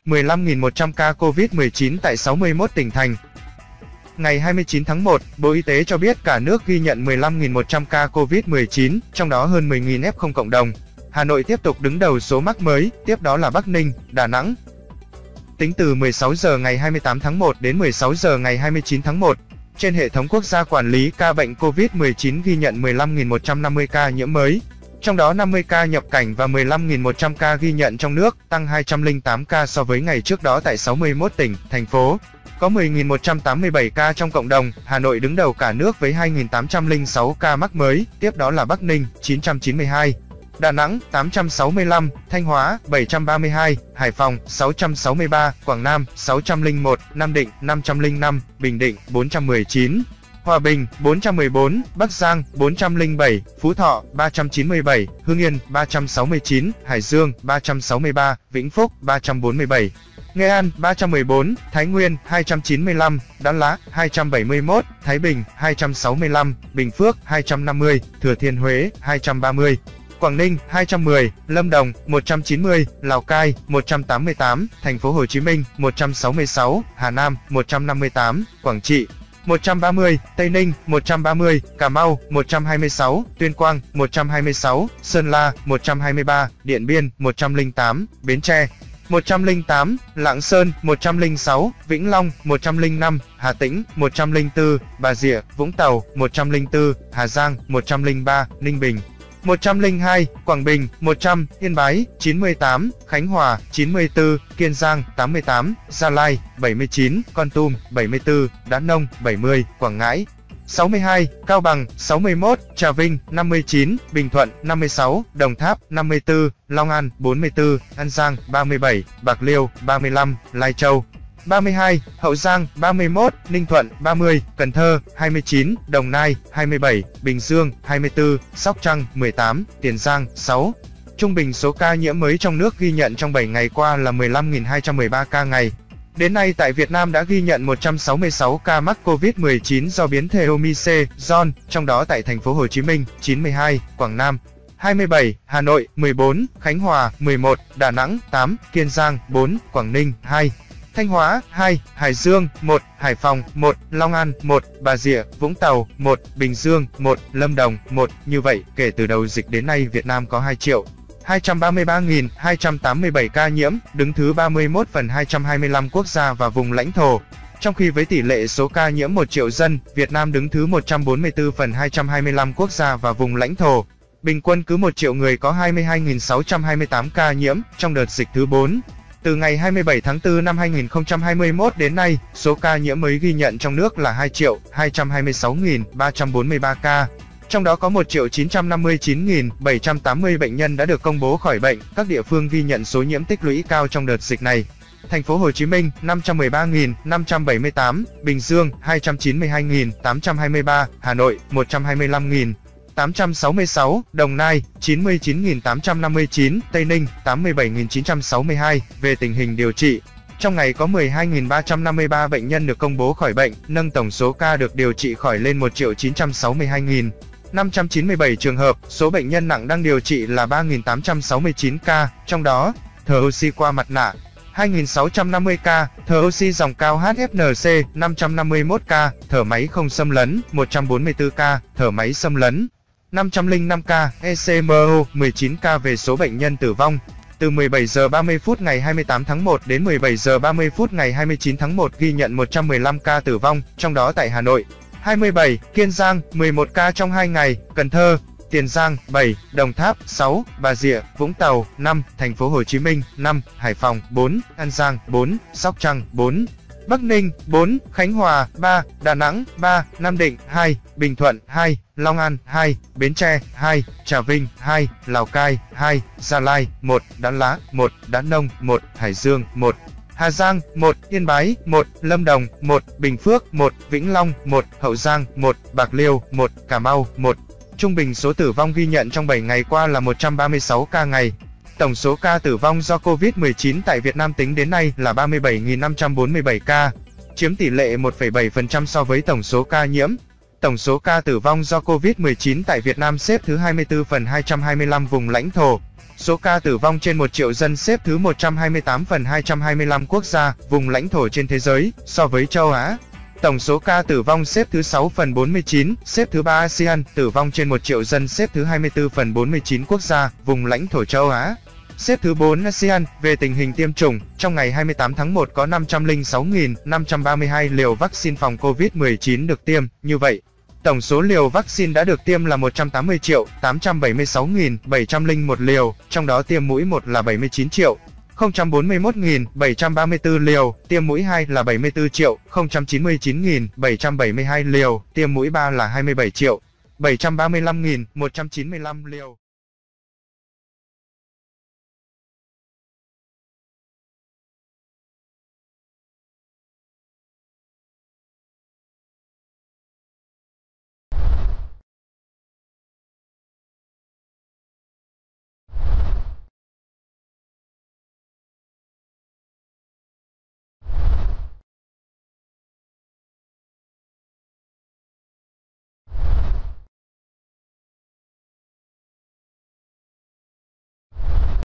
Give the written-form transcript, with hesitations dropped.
15.100 ca COVID-19 tại 61 tỉnh thành. Ngày 29 tháng 1, Bộ Y tế cho biết cả nước ghi nhận 15.100 ca COVID-19, trong đó hơn 10.000 F0 cộng đồng. Hà Nội tiếp tục đứng đầu số mắc mới, tiếp đó là Bắc Ninh, Đà Nẵng. Tính từ 16 giờ ngày 28 tháng 1 đến 16 giờ ngày 29 tháng 1, trên hệ thống quốc gia quản lý ca bệnh COVID-19 ghi nhận 15.150 ca nhiễm mới. Trong đó 50 ca nhập cảnh và 15.100 ca ghi nhận trong nước, tăng 208 ca so với ngày trước đó tại 61 tỉnh, thành phố. Có 10.187 ca trong cộng đồng, Hà Nội đứng đầu cả nước với 2.806 ca mắc mới, tiếp đó là Bắc Ninh, 992, Đà Nẵng, 865, Thanh Hóa, 732, Hải Phòng, 663, Quảng Nam, 601, Nam Định, 505, Bình Định, 419. Hòa Bình, 414, Bắc Giang, 407, Phú Thọ, 397, Hưng Yên, 369, Hải Dương, 363, Vĩnh Phúc, 347, Nghệ An, 314, Thái Nguyên, 295, Đắk Lắk, 271, Thái Bình, 265, Bình Phước, 250, Thừa Thiên Huế, 230, Quảng Ninh, 210, Lâm Đồng, 190, Lào Cai, 188, Thành phố Hồ Chí Minh, 166, Hà Nam, 158, Quảng Trị, 130, Tây Ninh, 130, Cà Mau, 126, Tuyên Quang, 126, Sơn La, 123, Điện Biên, 108, Bến Tre, 108, Lạng Sơn, 106, Vĩnh Long, 105, Hà Tĩnh, 104, Bà Rịa, Vũng Tàu, 104, Hà Giang, 103, Ninh Bình, 102, Quảng Bình, 100, Yên Bái, 98, Khánh Hòa, 94, Kiên Giang, 88, Gia Lai, 79, Kon Tum, 74, Đắk Nông, 70, Quảng Ngãi, 62, Cao Bằng, 61, Trà Vinh, 59, Bình Thuận, 56, Đồng Tháp, 54, Long An, 44, An Giang, 37, Bạc Liêu, 35, Lai Châu, 32, Hậu Giang, 31, Ninh Thuận, 30, Cần Thơ, 29, Đồng Nai, 27, Bình Dương, 24, Sóc Trăng, 18, Tiền Giang, 6. Trung bình số ca nhiễm mới trong nước ghi nhận trong 7 ngày qua là 15.213 ca ngày. Đến nay tại Việt Nam đã ghi nhận 166 ca mắc COVID-19 do biến thể Omicron, trong đó tại thành phố Hồ Chí Minh, 92, Quảng Nam, 27, Hà Nội, 14, Khánh Hòa, 11, Đà Nẵng, 8, Kiên Giang, 4, Quảng Ninh, 2. Thanh Hóa, 2, Hải Dương, 1, Hải Phòng, 1, Long An, 1, Bà Rịa, Vũng Tàu, 1, Bình Dương, 1, Lâm Đồng, 1. Như vậy, kể từ đầu dịch đến nay Việt Nam có 2.233.287 ca nhiễm, đứng thứ 31 phần 225 quốc gia và vùng lãnh thổ. Trong khi với tỷ lệ số ca nhiễm 1 triệu dân, Việt Nam đứng thứ 144 phần 225 quốc gia và vùng lãnh thổ. Bình quân cứ 1 triệu người có 22.628 ca nhiễm trong đợt dịch thứ 4. Từ ngày 27 tháng 4 năm 2021 đến nay, số ca nhiễm mới ghi nhận trong nước là 2.226.343 ca. Trong đó có 1.959.780 bệnh nhân đã được công bố khỏi bệnh. Các địa phương ghi nhận số nhiễm tích lũy cao trong đợt dịch này. Thành phố Hồ Chí Minh 513.578, Bình Dương 292.823, Hà Nội 125.866, Đồng Nai 99.859, Tây Ninh 87.962. Về tình hình điều trị, trong ngày có 12.353 bệnh nhân được công bố khỏi bệnh, nâng tổng số ca được điều trị khỏi lên 1.962.597 trường hợp. Số bệnh nhân nặng đang điều trị là 3.869 ca, trong đó thở oxy qua mặt nạ 2.650 ca, thở oxy dòng cao HFNC 551 ca, thở máy không xâm lấn 144 ca, thở máy xâm lấn 505 ca, ECMO 19 ca. Về số bệnh nhân tử vong, từ 17 giờ 30 phút ngày 28 tháng 1 đến 17 giờ 30 phút ngày 29 tháng 1 ghi nhận 115 ca tử vong, trong đó tại Hà Nội 27, Kiên Giang 11 ca trong 2 ngày, Cần Thơ, Tiền Giang 7, Đồng Tháp 6, Bà Rịa, Vũng Tàu 5, Thành phố Hồ Chí Minh 5, Hải Phòng 4, An Giang 4, Sóc Trăng 4, Bắc Ninh 4, Khánh Hòa 3, Đà Nẵng 3, Nam Định 2, Bình Thuận 2, Long An 2, Bến Tre 2, Trà Vinh 2, Lào Cai 2, Gia Lai 1, Đắk Lắk 1, Đắk Nông 1, Hải Dương 1, Hà Giang 1, Yên Bái 1, Lâm Đồng 1, Bình Phước 1, Vĩnh Long 1, Hậu Giang 1, Bạc Liêu 1, Cà Mau 1. Trung bình số tử vong ghi nhận trong 7 ngày qua là 136 ca ngày. Tổng số ca tử vong do COVID-19 tại Việt Nam tính đến nay là 37.547 ca, chiếm tỷ lệ 1,7% so với tổng số ca nhiễm. Tổng số ca tử vong do COVID-19 tại Việt Nam xếp thứ 24 phần 225 vùng lãnh thổ. Số ca tử vong trên 1 triệu dân xếp thứ 128 phần 225 quốc gia, vùng lãnh thổ trên thế giới, so với châu Á. Tổng số ca tử vong xếp thứ 6 phần 49, xếp thứ 3 ASEAN, tử vong trên 1 triệu dân xếp thứ 24 phần 49 quốc gia, vùng lãnh thổ châu Á. Xếp thứ 4 ASEAN, về tình hình tiêm chủng, trong ngày 28 tháng 1 có 506.532 liều vaccine phòng COVID-19 được tiêm, như vậy, tổng số liều vaccine đã được tiêm là 180.876.701 liều, trong đó tiêm mũi 1 là 79.041.734 liều, tiêm mũi 2 là 74.099.772 liều, tiêm mũi 3 là 27.735.195 liều.